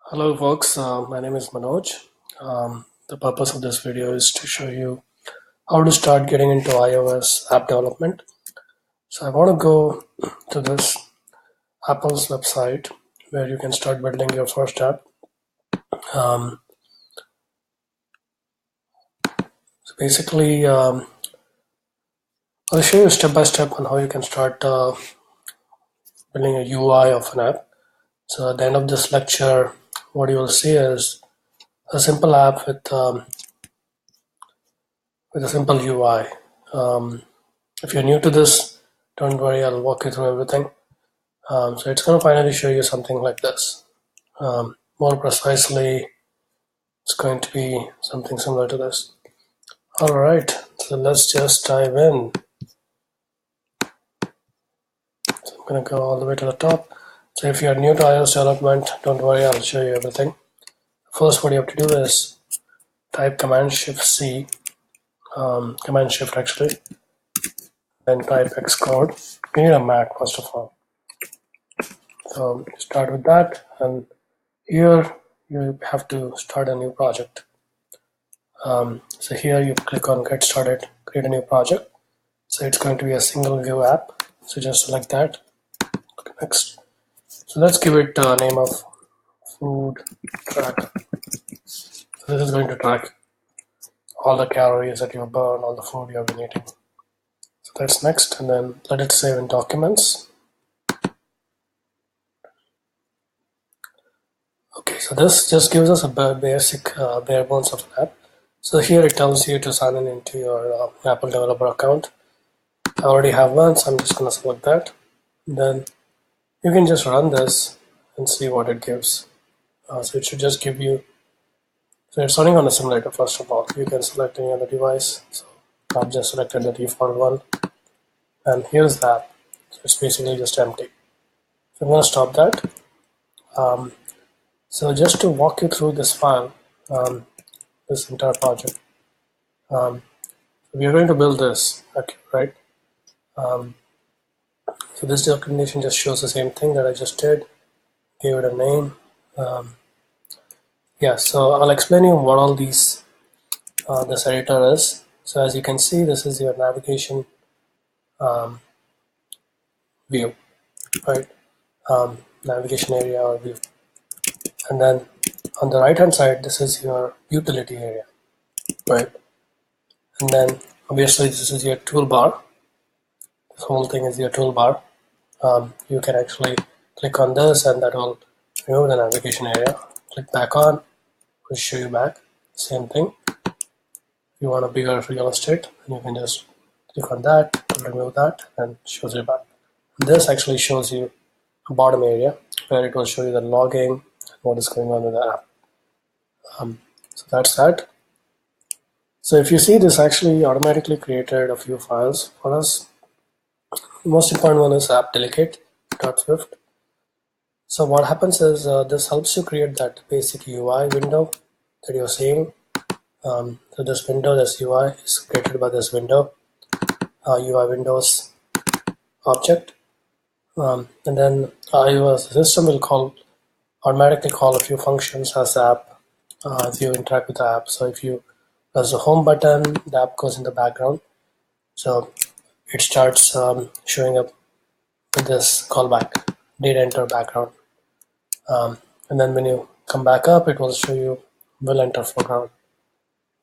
Hello folks, my name is Manoj. The purpose of this video is to show you how to start getting into iOS app development. So I want to go to this Apple's website where you can start building your first app. Um, so basically, I'll show you step by step on how you can start building a UI of an app. So at the end of this lecture, what you will see is a simple app with a simple UI. If you're new to this, don't worry, I'll walk you through everything. So it's going to finally show you something like this. More precisely, it's going to be something similar to this. All right, so let's just dive in. So I'm going to go all the way to the top. So if you're new to iOS development, don't worry, I'll show you everything. First, what you have to do is type Command Shift C, Command Shift actually, then type Xcode. You need a Mac first of all. So start with that, and here you have to start a new project. So here you click on Get Started, create a new project. So it's going to be a single view app. So just select that. Next. So let's give it a name of Food Tracker. So this is going to track all the calories that you burn, all the food you have been eating. So that's next, and then let it save in Documents. Okay, so this just gives us a basic bare bones of an app. So here it tells you to sign in into your Apple developer account. I already have one, so I'm just going to select that. And then you can just run this and see what it gives. So it should just give you, so it's running on a simulator first of all. You can select any other device. So I've just selected the default one. And here's the app. So it's basically just empty. So I'm going to stop that. So just to walk you through this file, this entire project, we are going to build this, okay, right? So this documentation just shows the same thing that I just did. Give it a name. Yeah, so I'll explain you what all this editor is. So as you can see, this is your navigation view, right? Navigation area or view. And then on the right hand side, this is your utility area, right? And then obviously this is your toolbar. This whole thing is your toolbar. You can actually click on this and that will remove the navigation area. Click back on, will show you back. Same thing. If you want a bigger real estate, then you can just click on that, remove that, and shows you back. This actually shows you a bottom area where it will show you the logging and what is going on with the app. So that's that. So if you see, this actually automatically created a few files for us. The most important one is app delegate.swift. So what happens is this helps you create that basic UI window that you're seeing. So this window, this UI is created by this window, UI windows object. And then iOS system will automatically call a few functions as the app if you interact with the app. So if you press the home button, the app goes in the background. So it starts showing up with this callback, data enter background. And then when you come back up, it will show you will enter foreground.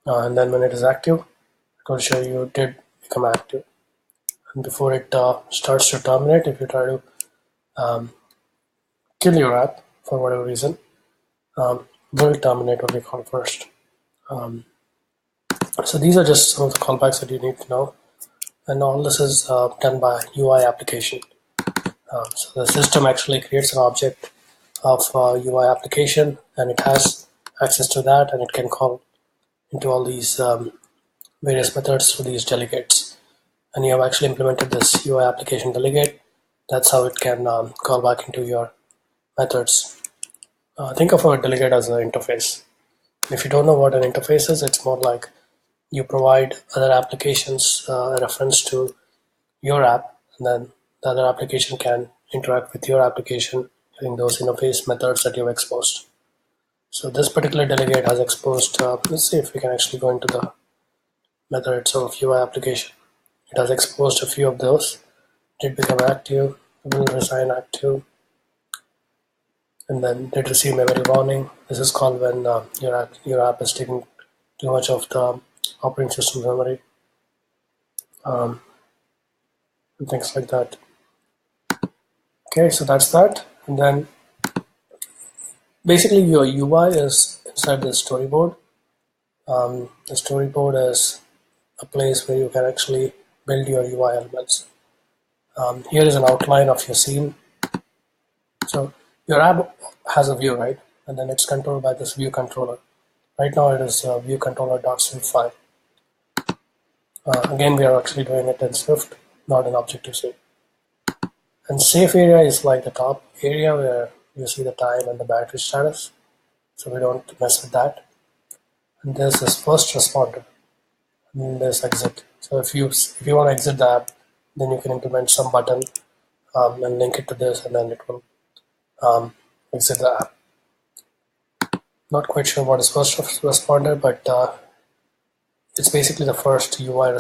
And then when it is active, it will show you did become active. And before it starts to terminate, if you try to kill your app for whatever reason, will terminate what we call first. So these are just some of the callbacks that you need to know. And all this is done by UI application. So the system actually creates an object of UI application, and it has access to that, and it can call into all these various methods through these delegates. And you have actually implemented this UI application delegate. That's how it can call back into your methods. Think of a delegate as an interface. If you don't know what an interface is, it's more like you provide other applications a reference to your app, and then the other application can interact with your application using those interface methods that you've exposed. So this particular delegate has exposed, let's see if we can actually go into the method itself, UI application. It has exposed a few of those. Did become active, will resign active, and then did receive memory warning. This is called when your app is taking too much of the operating system memory, um, and things like that. Okay, so that's that. And then basically your UI is inside the storyboard. The storyboard is a place where you can actually build your UI elements. Here is an outline of your scene. So your app has a view, right? And then it's controlled by this view controller. Right now it is view controller.swift file. Again, we are actually doing it in Swift, not in Objective-C. And safe area is like the top area where you see the time and the battery status. So we don't mess with that. And there's this first responder. And there's exit. So if you want to exit the app, then you can implement some button and link it to this, and then it will exit the app. Not quite sure what is first responder, but it's basically the first UI